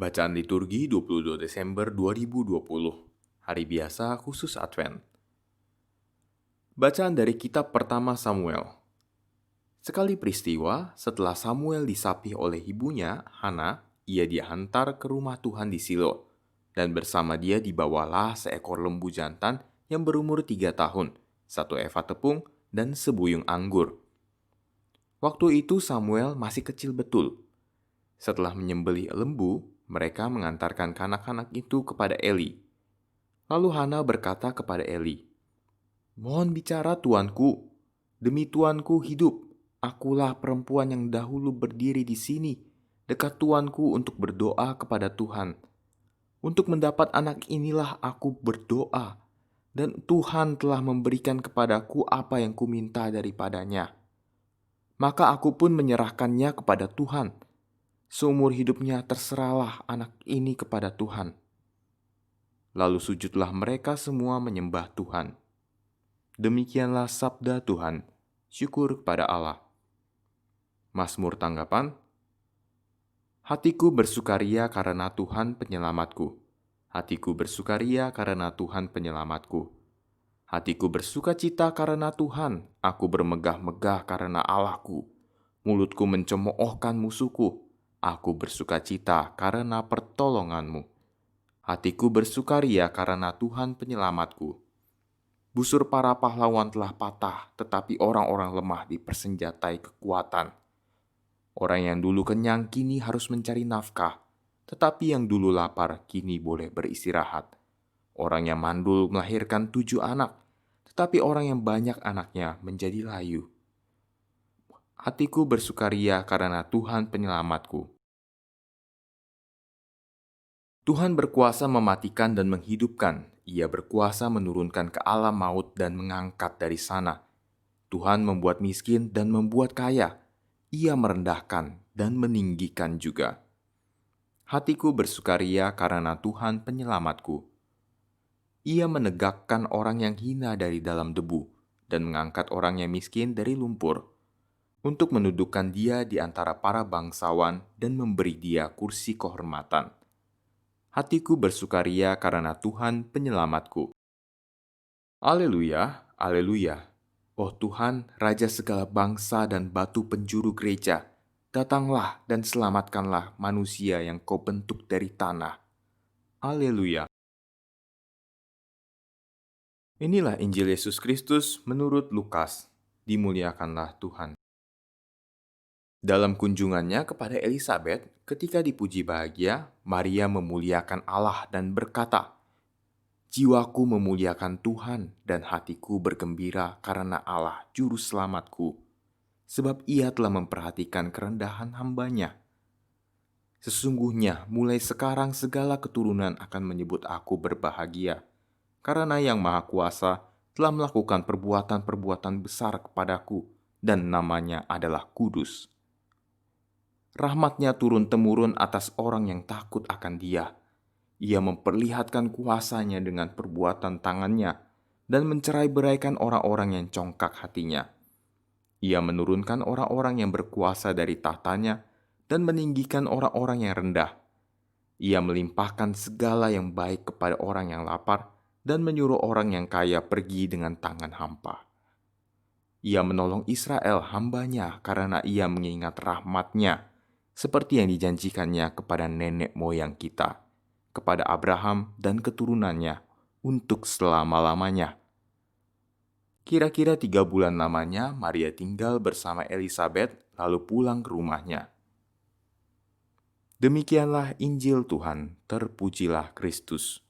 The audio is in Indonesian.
Bacaan liturgi 22 Desember 2020, Hari Biasa Khusus Advent. Bacaan dari kitab pertama Samuel. Sekali peristiwa, setelah Samuel disapih oleh ibunya, Hana, ia dihantar ke rumah Tuhan di Silo, dan bersama dia dibawalah seekor lembu jantan yang berumur 3 tahun, 1 eva tepung, dan sebuyung anggur. Waktu itu Samuel masih kecil betul. Setelah menyembelih lembu, mereka mengantarkan kanak-kanak itu kepada Eli. Lalu Hana berkata kepada Eli, "Mohon bicara tuanku, demi tuanku hidup. Akulah perempuan yang dahulu berdiri di sini, dekat tuanku untuk berdoa kepada Tuhan. Untuk mendapat anak inilah aku berdoa, dan Tuhan telah memberikan kepadaku apa yang kuminta daripadanya. Maka aku pun menyerahkannya kepada Tuhan. Seumur hidupnya terserahlah anak ini kepada Tuhan." Lalu sujudlah mereka semua menyembah Tuhan. Demikianlah sabda Tuhan. Syukur kepada Allah. Mazmur tanggapan. Hatiku bersukaria karena Tuhan penyelamatku. Hatiku bersukaria karena Tuhan penyelamatku. Hatiku bersukacita karena Tuhan. Aku bermegah-megah karena Allahku. Mulutku mencemoohkan musuhku. Aku bersukacita karena pertolonganmu. Hatiku bersukaria karena Tuhan penyelamatku. Busur para pahlawan telah patah, tetapi orang-orang lemah dipersenjatai kekuatan. Orang yang dulu kenyang kini harus mencari nafkah, tetapi yang dulu lapar kini boleh beristirahat. Orang yang mandul melahirkan 7 anak, tetapi orang yang banyak anaknya menjadi layu. Hatiku bersukaria karena Tuhan penyelamatku. Tuhan berkuasa mematikan dan menghidupkan. Ia berkuasa menurunkan ke alam maut dan mengangkat dari sana. Tuhan membuat miskin dan membuat kaya. Ia merendahkan dan meninggikan juga. Hatiku bersukaria karena Tuhan penyelamatku. Ia menegakkan orang yang hina dari dalam debu dan mengangkat orang yang miskin dari lumpur, untuk mendudukkan dia di antara para bangsawan dan memberi dia kursi kehormatan. Hatiku bersukaria karena Tuhan penyelamatku. Haleluya, haleluya. Oh Tuhan, Raja segala bangsa dan batu penjuru gereja, datanglah dan selamatkanlah manusia yang Kau bentuk dari tanah. Haleluya. Inilah Injil Yesus Kristus menurut Lukas. Dimuliakanlah Tuhan. Dalam kunjungannya kepada Elisabet, ketika dipuji bahagia, Maria memuliakan Allah dan berkata, "Jiwaku memuliakan Tuhan dan hatiku bergembira karena Allah Juru Selamatku, sebab Ia telah memperhatikan kerendahan hamba-Nya. Sesungguhnya mulai sekarang segala keturunan akan menyebut aku berbahagia, karena Yang Maha Kuasa telah melakukan perbuatan-perbuatan besar kepadaku, dan namanya adalah kudus. Rahmat-Nya turun-temurun atas orang yang takut akan Dia. Ia memperlihatkan kuasa-Nya dengan perbuatan tangan-Nya dan mencerai-beraikan orang-orang yang congkak hatinya. Ia menurunkan orang-orang yang berkuasa dari tahtanya dan meninggikan orang-orang yang rendah. Ia melimpahkan segala yang baik kepada orang yang lapar dan menyuruh orang yang kaya pergi dengan tangan hampa. Ia menolong Israel hamba-Nya karena Ia mengingat rahmat-Nya, seperti yang dijanjikannya kepada nenek moyang kita, kepada Abraham dan keturunannya untuk selama-lamanya." Kira-kira 3 bulan lamanya Maria tinggal bersama Elisabet lalu pulang ke rumahnya. Demikianlah Injil Tuhan, terpujilah Kristus.